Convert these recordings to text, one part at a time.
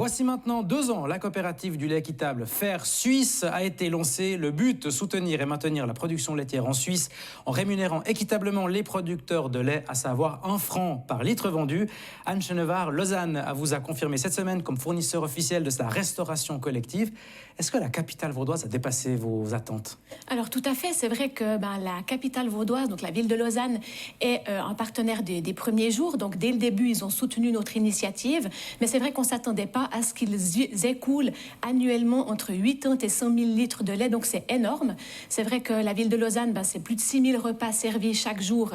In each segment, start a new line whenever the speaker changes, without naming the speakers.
Voici maintenant 2 ans, la coopérative du lait équitable Fer Suisse a été lancée. Le but, soutenir et maintenir la production laitière en Suisse en rémunérant équitablement les producteurs de lait, à savoir 1 franc par litre vendu. Anne Chenevard, Lausanne vous a confirmé cette semaine comme fournisseur officiel de sa restauration collective. Est-ce que la capitale vaudoise a dépassé vos attentes?
Alors tout à fait, c'est vrai que la capitale vaudoise, donc la ville de Lausanne, est un partenaire des premiers jours. Donc dès le début, ils ont soutenu notre initiative. Mais c'est vrai qu'on ne s'attendait pas à ce qu'ils écoulent annuellement entre 80 et 100 000 litres de lait. Donc c'est énorme. C'est vrai que la ville de Lausanne, c'est plus de 6 000 repas servis chaque jour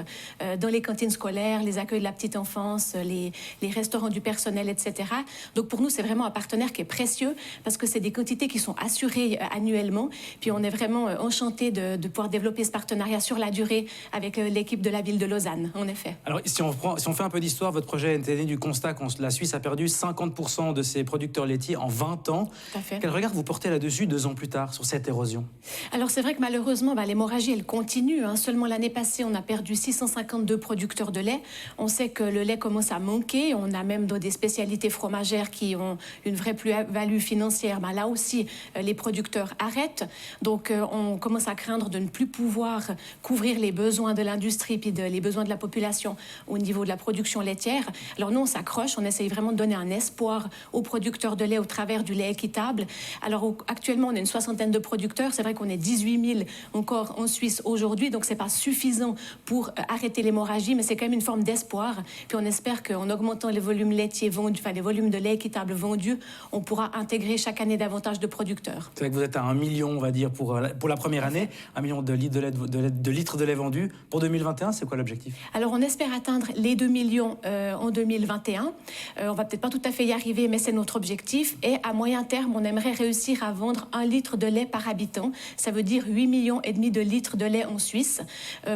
dans les cantines scolaires, les accueils de la petite enfance, les restaurants du personnel, etc. Donc pour nous, c'est vraiment un partenaire qui est précieux parce que c'est des quantités qui sont assurées annuellement. Puis on est vraiment enchantés de pouvoir développer ce partenariat sur la durée avec l'équipe de la ville de Lausanne, en effet.
Alors si on fait un peu d'histoire, votre projet est né du constat que la Suisse a perdu 50% de ses producteurs laitiers en 20 ans.
Tout à fait.
Quel regard vous portez là-dessus 2 ans plus tard, sur cette érosion?
Alors c'est vrai que malheureusement, l'hémorragie, elle continue. Seulement l'année passée, on a perdu 652 producteurs de lait. On sait que le lait commence à manquer. On a même des spécialités fromagères qui ont une vraie plus-value financière. Là aussi, les producteurs arrêtent. Donc on commence à craindre de ne plus pouvoir couvrir les besoins de l'industrie puis les besoins de la population au niveau de la production laitière. Alors nous, on s'accroche. On essaye vraiment de donner un espoir aux producteurs de lait au travers du lait équitable. Alors actuellement, on est une 60aine de producteurs. C'est vrai qu'on est 18 000 encore en Suisse aujourd'hui, donc c'est pas suffisant pour arrêter l'hémorragie, mais c'est quand même une forme d'espoir. Puis on espère qu'en augmentant les volumes laitiers vendus, les volumes de lait équitable vendus, on pourra intégrer chaque année davantage de producteurs.
C'est vrai que vous êtes à 1 million, on va dire, pour la première année, 1 million de litres de lait vendus. Pour 2021, c'est quoi l'objectif?
Alors on espère atteindre les 2 millions en 2021. On va peut-être pas tout à fait y arriver, mais c'est notre objectif. Et à moyen terme, on aimerait réussir à vendre 1 litre de lait par habitant. Ça veut dire 8,5 millions de litres de lait en Suisse.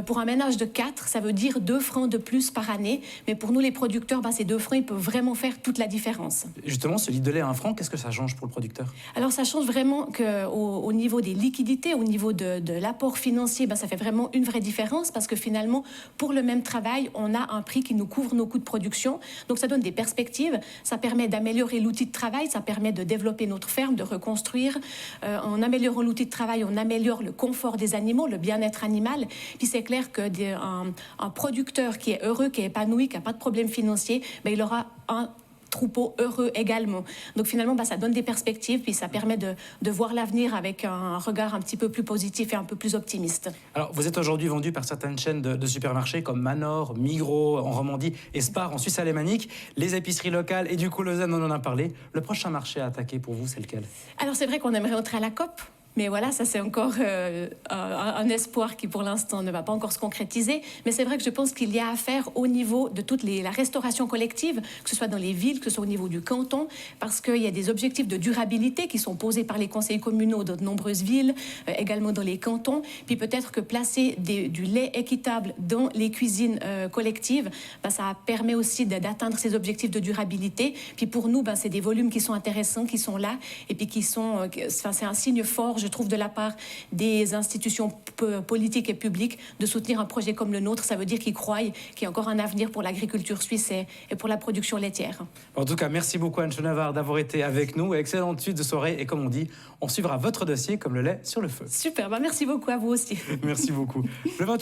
Pour un ménage de 4, ça veut dire 2 francs de plus par année. Mais pour nous, les producteurs, ces 2 francs, ils peuvent vraiment faire toute la différence.
Justement, ce litre de lait à 1 franc, qu'est-ce que ça change pour le producteur?
Alors, ça change vraiment qu'au niveau des liquidités, au niveau de l'apport financier, ça fait vraiment une vraie différence parce que finalement, pour le même travail, on a un prix qui nous couvre nos coûts de production. Donc, ça donne des perspectives. Ça permet d'améliorer l'outil de travail. Ça permet de développer notre ferme, de reconstruire. En améliorant l'outil de travail, on améliore le confort des animaux, le bien-être animal. Puis c'est clair qu'un producteur qui est heureux, qui est épanoui, qui n'a pas de problème financier, il aura un troupeau heureux également. Donc finalement, ça donne des perspectives, puis ça permet de voir l'avenir avec un regard un petit peu plus positif et un peu plus optimiste.
Alors, vous êtes aujourd'hui vendu par certaines chaînes de supermarchés comme Manor, Migros en Romandie et Spar en Suisse alémanique, les épiceries locales et du coup Lausanne, on en a parlé. Le prochain marché à attaquer pour vous, c'est lequel?
Alors c'est vrai qu'on aimerait entrer à la COP. Mais voilà, ça c'est encore un espoir qui pour l'instant ne va pas encore se concrétiser. Mais c'est vrai que je pense qu'il y a à faire au niveau de la restauration collective, que ce soit dans les villes, que ce soit au niveau du canton, parce qu'il y a des objectifs de durabilité qui sont posés par les conseils communaux dans de nombreuses villes, également dans les cantons. Puis peut-être que placer du lait équitable dans les cuisines collectives, ça permet aussi d'atteindre ces objectifs de durabilité. Puis pour nous, c'est des volumes qui sont intéressants, qui sont là, et puis c'est un signe fort, je trouve, de la part des institutions politiques et publiques de soutenir un projet comme le nôtre. Ça veut dire qu'ils croient qu'il y a encore un avenir pour l'agriculture suisse et pour la production laitière.
En tout cas, merci beaucoup Anne Chenevard d'avoir été avec nous. Excellente suite de soirée et comme on dit, on suivra votre dossier comme le lait sur le feu.
Super, merci beaucoup à vous aussi.
Merci beaucoup.